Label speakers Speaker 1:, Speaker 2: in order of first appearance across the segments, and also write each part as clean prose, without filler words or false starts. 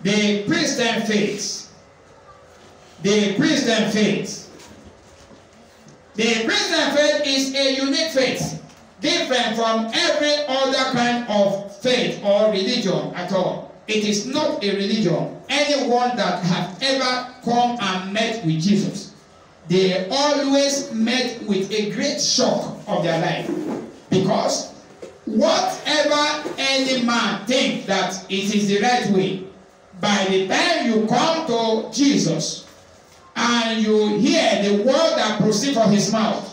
Speaker 1: The Christian faith. The Christian faith. The Christian faith is a unique faith, different from every other kind of faith or religion at all. It is not a religion. Anyone that have ever come and met with Jesus, they always met with a great shock of their life. Because whatever any man thinks that it is the right way, by the time you come to Jesus and you hear the word that proceeds from his mouth,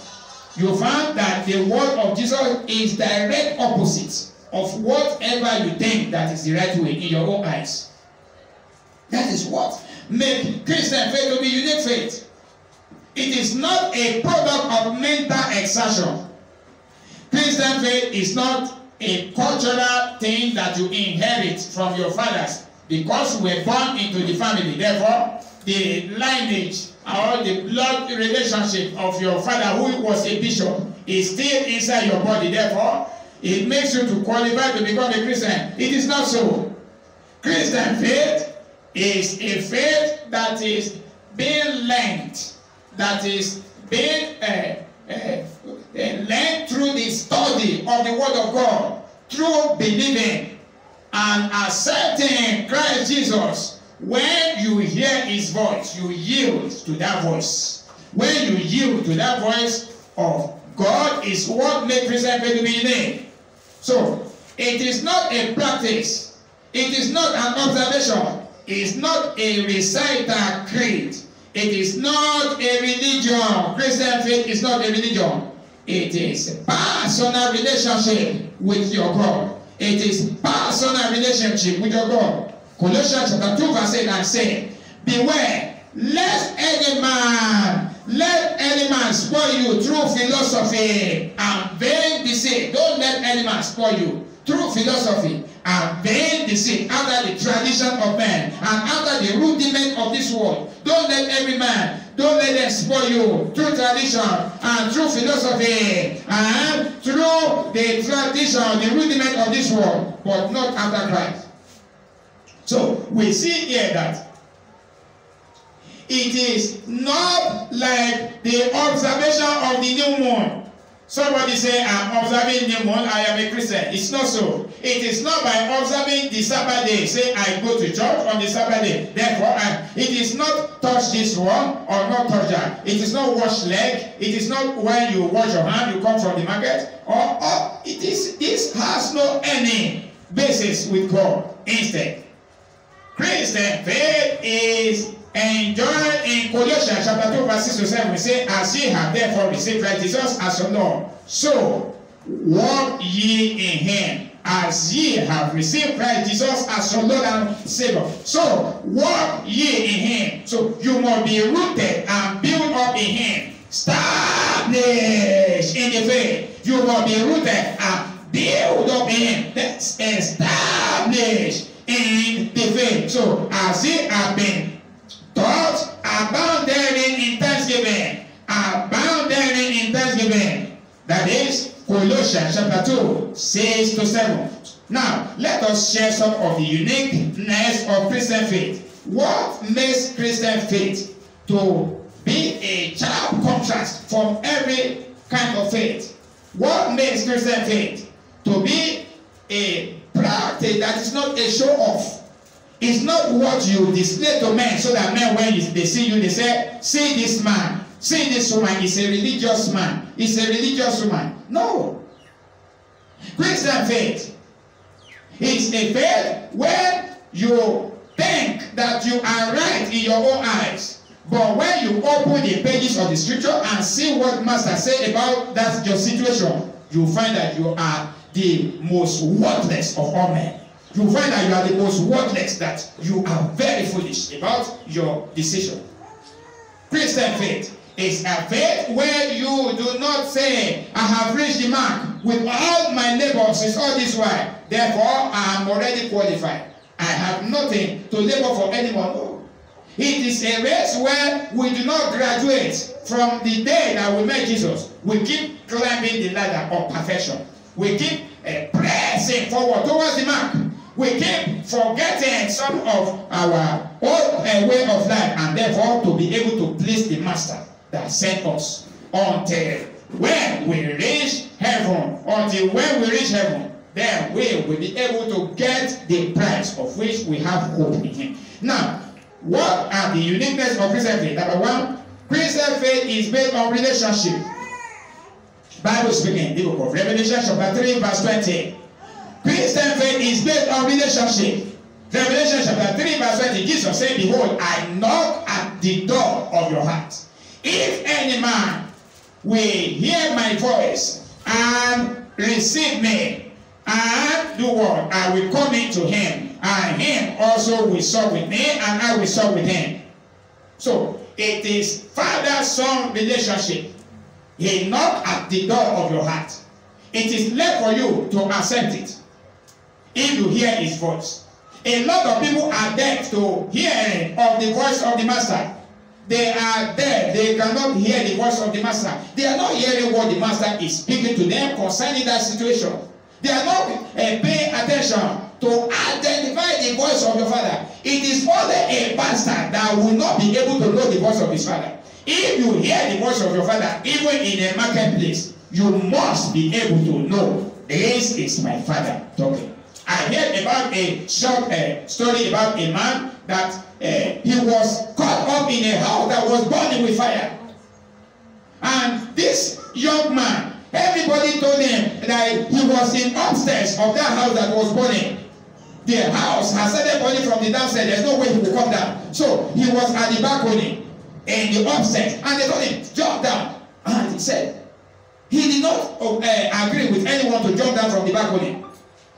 Speaker 1: you find that the word of Jesus is direct opposite of whatever you think that is the right way in your own eyes. That is what makes Christian faith to be unique faith. It is not a product of mental exertion. Christian faith is not a cultural thing that you inherit from your fathers because you were born into the family. Therefore, the lineage or the blood relationship of your father who was a bishop is still inside your body. Therefore, it makes you to qualify to become a Christian. It is not so. Christian faith is a faith that is being learned, that is being learned through the study of the Word of God, through believing and accepting Christ Jesus. When you hear his voice, you yield to that voice. When you yield to that voice of God is what makes Christian faith to be unique. So, it is not a practice. It is not an observation. It is not a recital creed. It is not a religion. Christian faith is not a religion. It is a personal relationship with your God. It is personal relationship with your God. Colossians chapter 2 verse 8 and say, beware, lest any man spoil you through philosophy and vain deceit. Don't let any man spoil you through philosophy and vain deceit, after the tradition of men and after the rudiment of this world. Don't let every man, don't let them spoil you through tradition and through philosophy and through the tradition, the rudiment of this world, but not after Christ. So we see here that it is not like the observation of the new moon. Somebody say, I'm observing new moon, I am a Christian. It's not so. It is not by observing the Sabbath day. Say, I go to church on the Sabbath day. Therefore, it is not touch this one or not touch that. It is not wash leg. It is not when you wash your hand, you come from the market. Or this has no any basis with God. Instead, Christian faith is enjoined in Colossians chapter 2 verse 6 to 7. We say, as ye have therefore received Christ Jesus as your Lord, so walk ye in him. As ye have received Christ Jesus as your Lord and Savior, so walk ye in him. So you must be rooted and built up in him. Established in the faith. You must be rooted and built up in him. That's established in the faith. So as ye have been taught, abound therein in thanksgiving. Abound therein in thanksgiving. That is Colossians chapter 2, 6 to 7. Now, let us share some of the uniqueness of Christian faith. What makes Christian faith to be a sharp contrast from every kind of faith? What makes Christian faith to be a practice that is not a show off? It's not what you display to men so that men, when they see you, they say, see this man, see this woman, he's a religious man, he's a religious woman. No. Christian faith is a faith when you think that you are right in your own eyes. But when you open the pages of the scripture and see what Master said about that your situation, you find that you are the most worthless of all men. You find that you are the most worthless, that you are very foolish about your decision. Christian faith is a faith where you do not say, I have reached the mark with all my labors is all this while. Therefore, I am already qualified. I have nothing to labor for anymore. No. It is a race where we do not graduate from the day that we met Jesus. We keep climbing the ladder of perfection. We keep pressing forward towards the mark. We keep forgetting some of our old way of life, and therefore to be able to please the Master that sent us until when we reach heaven. Until when we reach heaven, then we will be able to get the prize of which we have hope in Him. Now, what are the uniqueness of Christian faith? Number one, Christian faith is based on relationship. Bible speaking, the book of Revelation chapter 3 verse 20. Christian faith is based on relationship. Revelation chapter 3 verse 20, Jesus said, behold, I knock at the door of your heart. If any man will hear my voice and receive me, and do what? I will come into him, and him also will sup with me, and I will sup with him. So, it is father-son relationship. He knocked at the door of your heart. It is left for you to accept it if you hear his voice. A lot of people are deaf to hearing of the voice of the Master. They are deaf. They cannot hear the voice of the Master. They are not hearing what the Master is speaking to them concerning that situation. They are not paying attention to identify the voice of your Father. It is only a bastard that will not be able to know the voice of his Father. If you hear the voice of your Father, even in a marketplace, you must be able to know, this is my Father talking. I heard about a short story about a man that he was caught up in a house that was burning with fire. And this young man, everybody told him that he was in upstairs of that house that was burning. The house has started burning from the downstairs. There's no way he could come down. So he was at the balcony in the upstairs. And they told him, jump down. And he said, he did not agree with anyone to jump down from the balcony.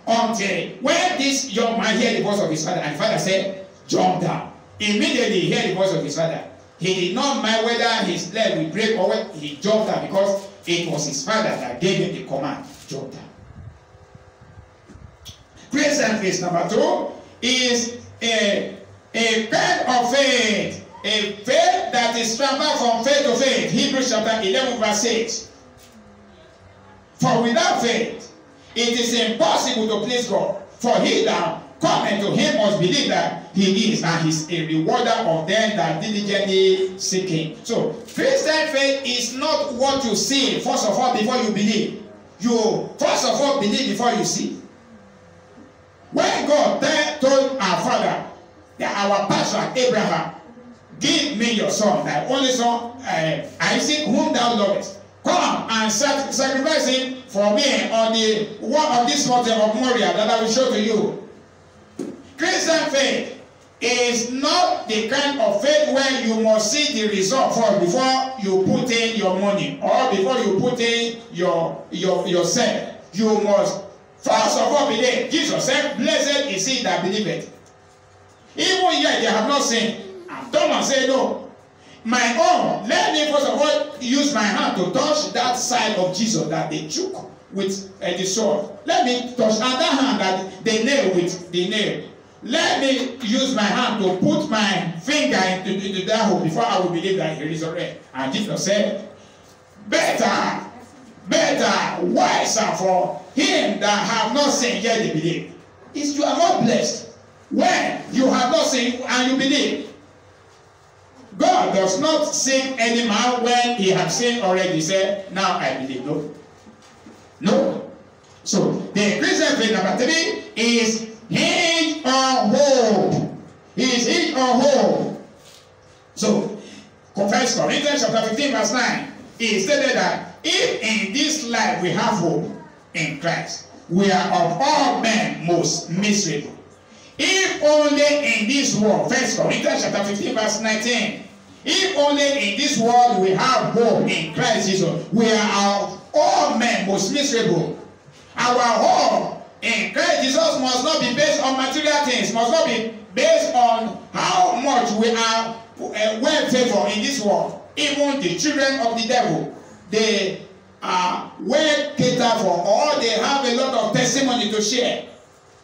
Speaker 1: Until when this young man heard the voice of his father, and the father said, jump down. Immediately he heard the voice of his father. He did not mind whether his leg will break or whether he jumped down, because it was his father that gave him the command, jump down. Christian faith number 2 is a kind of faith. A faith that is transferred from faith to faith. Hebrews chapter 11 verse 6. For without faith, it is impossible to please God. For he that cometh to him must believe that he is, and he is a rewarder of them that diligently seek him. So, Christian faith is not what you see, first of all, before you believe. You first of all believe before you see. When God told our father, our pastor Abraham, give me your son, thy only son, Isaac, whom thou lovest. Come and sacrifice him for me on the one of this mountain of Moriah that I will show to you. Christian faith is not the kind of faith where you must see the result first before you put in your money or before you put in yourself. You must first of all believe. Jesus said, blessed is he that believeth. Even yet they have not seen. And Thomas said, no. My own, let me first of all use my hand to touch that side of Jesus that they took with the sword. Let me touch, and that hand that they nailed with the nail. Let me use my hand to put my finger into that hole before I will believe that he resurrected. And Jesus said, better, wiser for him that have not seen yet they believe. Is you are not blessed when you have not seen and you believe. God does not save any man when he has seen already. Said, now I believe. No. So the Christian faith number 3 is hinged on hope. He is hinged on hope. So 1 Corinthians chapter 15 verse 9, it stated that if in this life we have hope in Christ, we are of all men most miserable. If only in this world, 1 Corinthians chapter 15 verse 19, if only in this world we have hope in Christ Jesus, we are of all men most miserable. Our hope in Christ Jesus must not be based on material things, must not be based on how much we are well favored in this world. Even the children of the devil, they are well catered for, or they have a lot of testimony to share.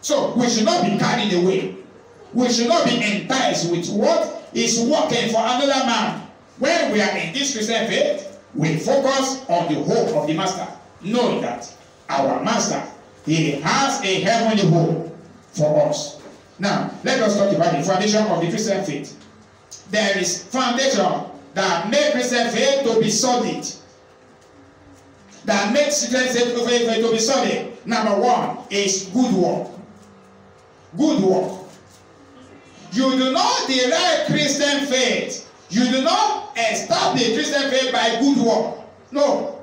Speaker 1: So we should not be carried away. We should not be enticed with what is working for another man. When we are in this Christian faith, we focus on the hope of the Master, knowing that our Master, he has a heavenly hope for us. Now, let us talk about the foundation of the Christian faith. There is foundation that makes Christian faith to be solid. That makes Christian faith to be solid. Number one is good work. Good work. You do not derive Christian faith. You do not establish Christian faith by good work. No.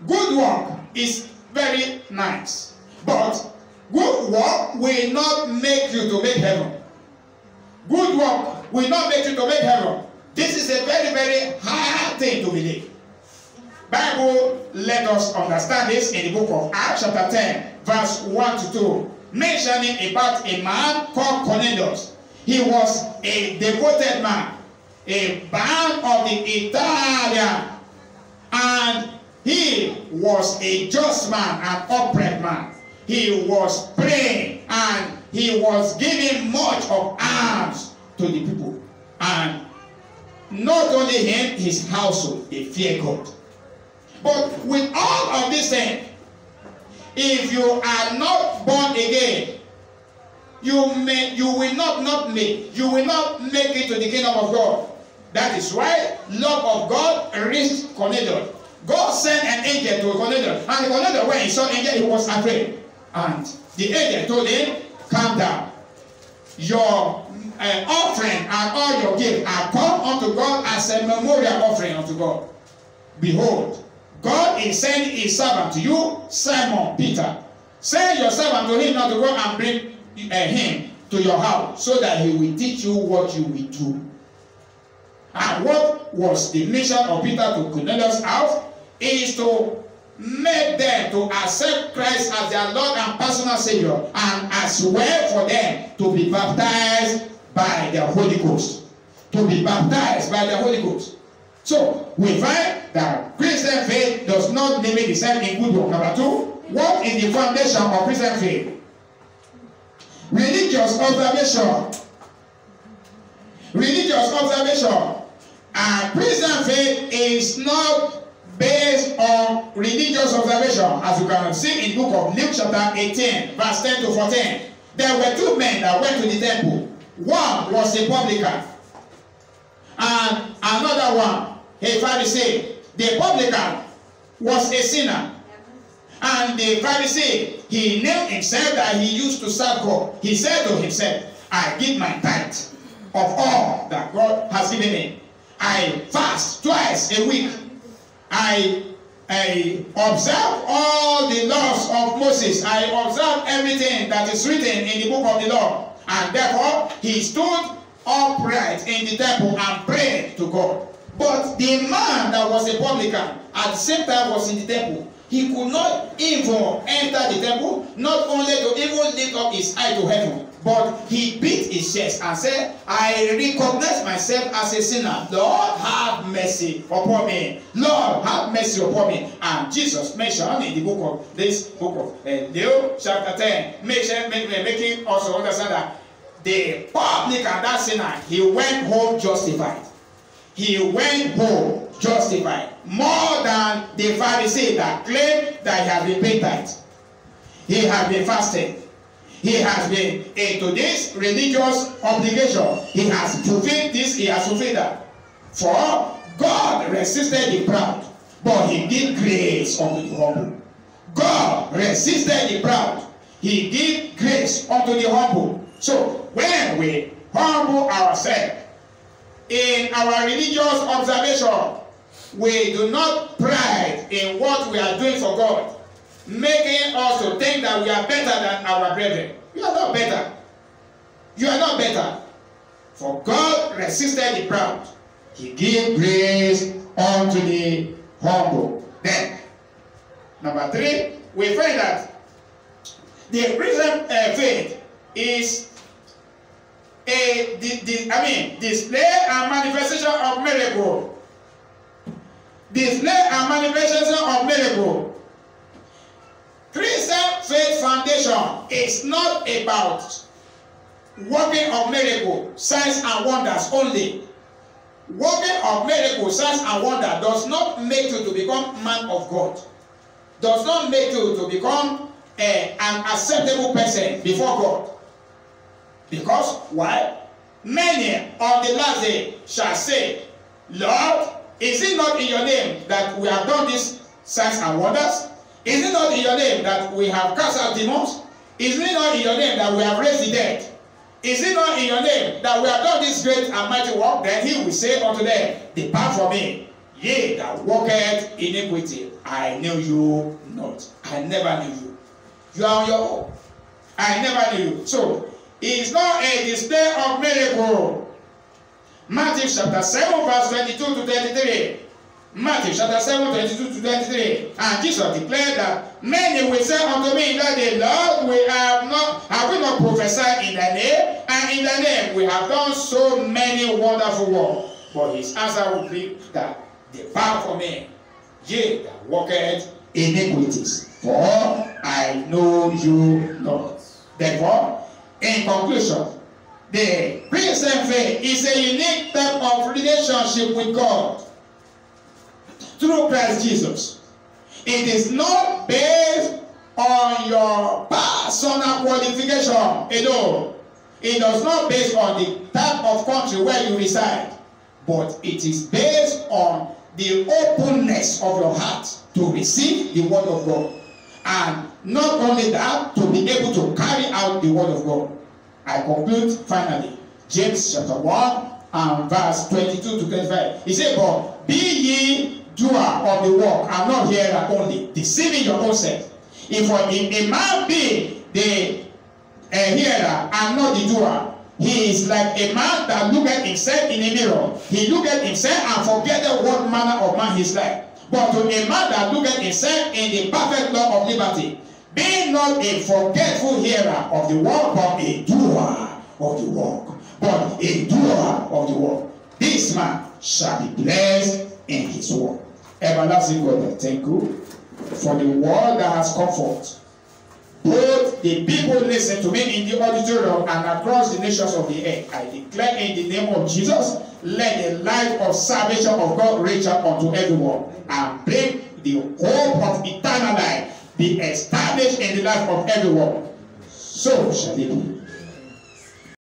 Speaker 1: Good work is very nice. But good work will not make you to make heaven. Good work will not make you to make heaven. This is a very, very hard thing to believe. Bible let us understand this in the book of Acts chapter 10, verse 1 to 2, mentioning about a man called Cornelius. He was a devoted man, a band of the Italian, and he was a just man, an upright man. He was praying and he was giving much of alms to the people. And not only him, his household, they fear God. But with all of this thing, if you are not born again, you will not make it to the kingdom of God. That is why love of God reached Cornelius. God sent an angel to Cornelius, and Cornelius, when he saw the angel, he was afraid. And the angel told him, calm down. Your offering and all your gifts are come unto God as a memorial offering unto God. Behold, God is sending his servant to you, Simon Peter. Send your servant to him now to go and bring him to your house, so that he will teach you what you will do. And what was the mission of Peter to Cornelius' house? Is to make them to accept Christ as their Lord and personal Savior, and as well for them to be baptized by the Holy Ghost. To be baptized by the Holy Ghost. So, we find that Christian faith does not limit itself in good work. Number two, what is the foundation of Christian faith? Religious observation. Religious observation. And Christian faith is not based on religious observation. As you can see in the book of Luke chapter 18, verse 10 to 14. There were two men that went to the temple. One was a publican, and another one a Pharisee. The publican was a sinner, and the Pharisee, he knew himself that he used to serve God. He said to himself, I give my tithe of all that God has given me. I fast twice a week. I observe all the laws of Moses. I observe everything that is written in the book of the law. And therefore, he stood upright in the temple and prayed to God. But the man that was a publican at the same time was in the temple. He could not even enter the temple, not only to even lift up his eye to heaven, but he beat his chest and said, I recognize myself as a sinner. Lord, have mercy upon me. Lord, have mercy upon me. And Jesus mentioned in the book of Luke chapter 10, making us understand that the publican, that sinner, he went home justified. He went home justified. More than the Pharisee that claimed that he has been paid tithe. He has been fasting. He has been into this religious obligation. He has fulfilled this, he has fulfilled that. For God resisted the proud, but he gave grace unto the humble. God resisted the proud. He gave grace unto the humble. So when we humble ourselves in our religious observation, we do not pride in what we are doing for God, making us to think that we are better than our brethren. You are not better. You are not better. For God resisted the proud. He gave grace unto the humble. Then, number three, we find that the Christian faith is display and manifestation of miracle. Display and manifestation of miracle. Christian faith foundation is not about working of miracle, signs and wonders only. Working of miracle, signs and wonders does not make you to become man of God. Does not make you to become an acceptable person before God. Because, why? Many on the last day shall say, Lord, is it not in your name that we have done these signs and wonders? Is it not in your name that we have cast out demons? Is it not in your name that we have raised the dead? Is it not in your name that we have done this great and mighty work? Then he will say unto them, depart from me, ye that walketh iniquity. I knew you not. I never knew you. You are on your own. I never knew you. So, it's not a display of miracle. Matthew chapter 7 verse 22 to 23. Matthew chapter 7, 22 to 23. And Jesus declared that many will say unto me in that day, Lord, have we not prophesied in thy name? And in thy name we have done so many wonderful works. But his answer will be that, depart from me, ye that walketh iniquities, for I know you not. Therefore, in conclusion, the Christian faith is a unique type of relationship with God through Christ Jesus. It is not based on your personal qualification alone. It does not based on the type of country where you reside, but it is based on the openness of your heart to receive the word of God. And not only that, to be able to carry out the word of God. I conclude finally. James chapter 1 and verse 22 to 25. He said, but be ye doer of the work, and not hearer only, deceiving your own self. If a man be the hearer and not the doer, he is like a man that looketh himself in a mirror. He looketh himself and forgetteth what manner of man he is like. But to a man that looketh himself in the perfect law of liberty, be not a forgetful hearer of the word, but a doer of the work. But a doer of the work. This man shall be blessed in his work. Everlasting God, thank you for the word that has come forth. Both the people listen to me in the auditorium and across the nations of the earth. I declare in the name of Jesus, let the light of salvation of God reach out unto everyone and bring the hope of eternal life be established in the life of everyone. So shall it be.